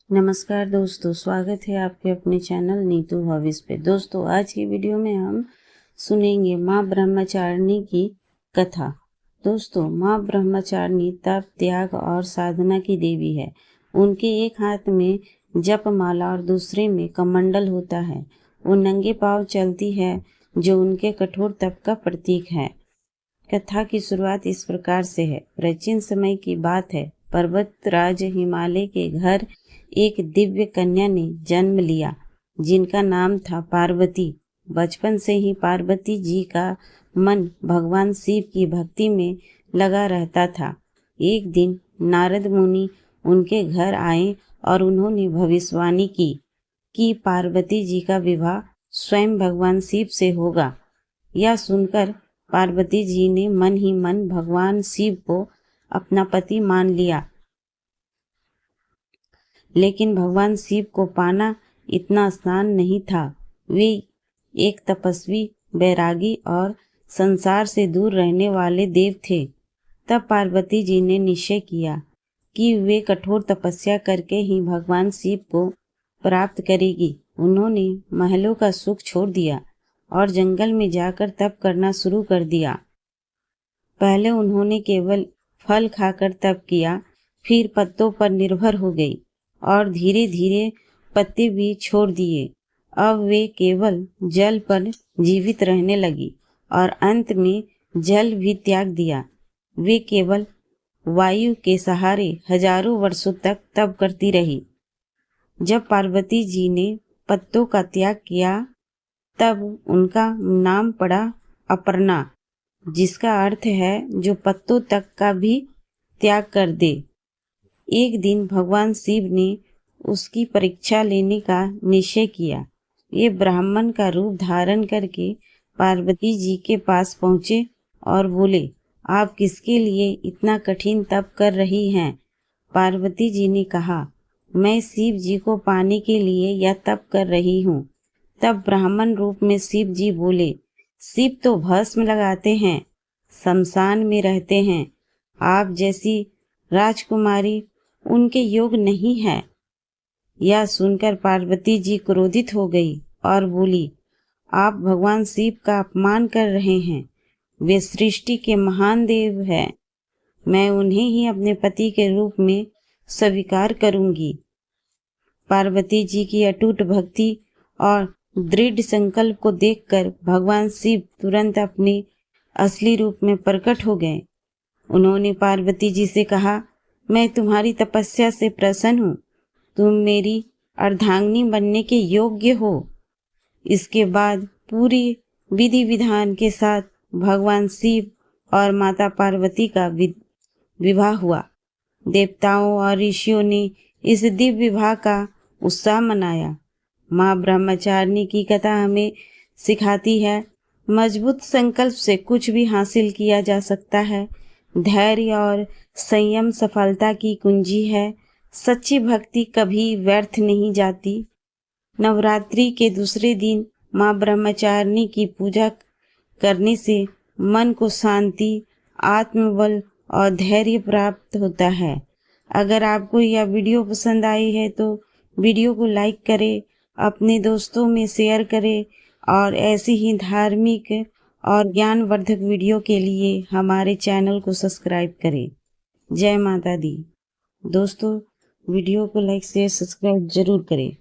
नमस्कार दोस्तों, स्वागत है आपके अपने चैनल नीतू हॉबीज पे। दोस्तों, आज की वीडियो में हम सुनेंगे माँ ब्रह्मचारिणी की कथा। दोस्तों, माँ ब्रह्मचारिणी तप, त्याग और साधना की देवी है। उनके एक हाथ में जप माला और दूसरे में कमंडल होता है। वो नंगे पांव चलती है, जो उनके कठोर तप का प्रतीक है। कथा की शुरुआत इस प्रकार से है। प्राचीन समय की बात है। पर्वत राज हिमालय के घर एक दिव्य कन्या ने जन्म लिया, जिनका नाम था पार्वती। बचपन से ही पार्वती जी का मन भगवान शिव की भक्ति में लगा रहता था। एक दिन नारद मुनि उनके घर आए और उन्होंने भविष्यवाणी की कि पार्वती जी का विवाह स्वयं भगवान शिव से होगा। यह सुनकर पार्वती जी ने मन ही मन भगवान शिव को अपना पति मान लिया। लेकिन भगवान शिव को पाना इतना आसान नहीं था। वे एक तपस्वी, बैरागी और संसार से दूर रहने वाले देव थे। तब पार्वती जी ने निश्चय किया कि वे कठोर तपस्या करके ही भगवान शिव को प्राप्त करेगी। उन्होंने महलों का सुख छोड़ दिया और जंगल में जाकर तप करना शुरू कर दिया। पहले उन्होंने केवल फल खाकर तप किया, फिर पत्तों पर निर्भर हो गई और धीरे धीरे पत्ते भी छोड़ दिए। अब वे केवल जल पर जीवित रहने लगी और अंत में जल भी त्याग दिया। वे केवल वायु के सहारे हजारों वर्षों तक तप करती रही। जब पार्वती जी ने पत्तों का त्याग किया, तब उनका नाम पड़ा अपर्णा, जिसका अर्थ है जो पत्तों तक का भी त्याग कर दे। एक दिन भगवान शिव ने उसकी परीक्षा लेने का निश्चय किया। ये ब्राह्मण का रूप धारण करके पार्वती जी के पास पहुँचे और बोले, आप किसके लिए इतना कठिन तप कर रही हैं? पार्वती जी ने कहा, मैं शिव जी को पाने के लिए यह तप कर रही हूँ। तब ब्राह्मण रूप में शिव जी बोले, शिव तो भस्म लगाते हैं, शमशान में रहते हैं। आप जैसी राजकुमारी उनके योग नहीं है। यह सुनकर पार्वती जी क्रोधित हो गई और बोली, आप भगवान शिव का अपमान कर रहे हैं। वे सृष्टि के महान देव हैं। मैं उन्हें ही अपने पति के रूप में स्वीकार करूंगी। पार्वती जी की अटूट भक्ति और दृढ़ संकल्प को देखकर भगवान शिव तुरंत अपने असली रूप में प्रकट हो गए। उन्होंने पार्वती जी से कहा, मैं तुम्हारी तपस्या से प्रसन्न हूँ। तुम मेरी अर्धांगिनी बनने के योग्य हो। इसके बाद पूरी विधि विधान के साथ भगवान शिव और माता पार्वती का विवाह हुआ। देवताओं और ऋषियों ने इस दिव्य विवाह का उत्साह मनाया। माँ ब्रह्मचारिणी की कथा हमें सिखाती है, मजबूत संकल्प से कुछ भी हासिल किया जा सकता है। धैर्य और संयम सफलता की कुंजी है। सच्ची भक्ति कभी व्यर्थ नहीं जाती। नवरात्रि के दूसरे दिन माँ ब्रह्मचारिणी की पूजा करने से मन को शांति, आत्मबल और धैर्य प्राप्त होता है। अगर आपको यह वीडियो पसंद आई है तो वीडियो को लाइक करें, अपने दोस्तों में शेयर करें और ऐसी ही धार्मिक और ज्ञानवर्धक वीडियो के लिए हमारे चैनल को सब्सक्राइब करें। जय माता दी। दोस्तों, वीडियो को लाइक शेयर सब्सक्राइब जरूर करें।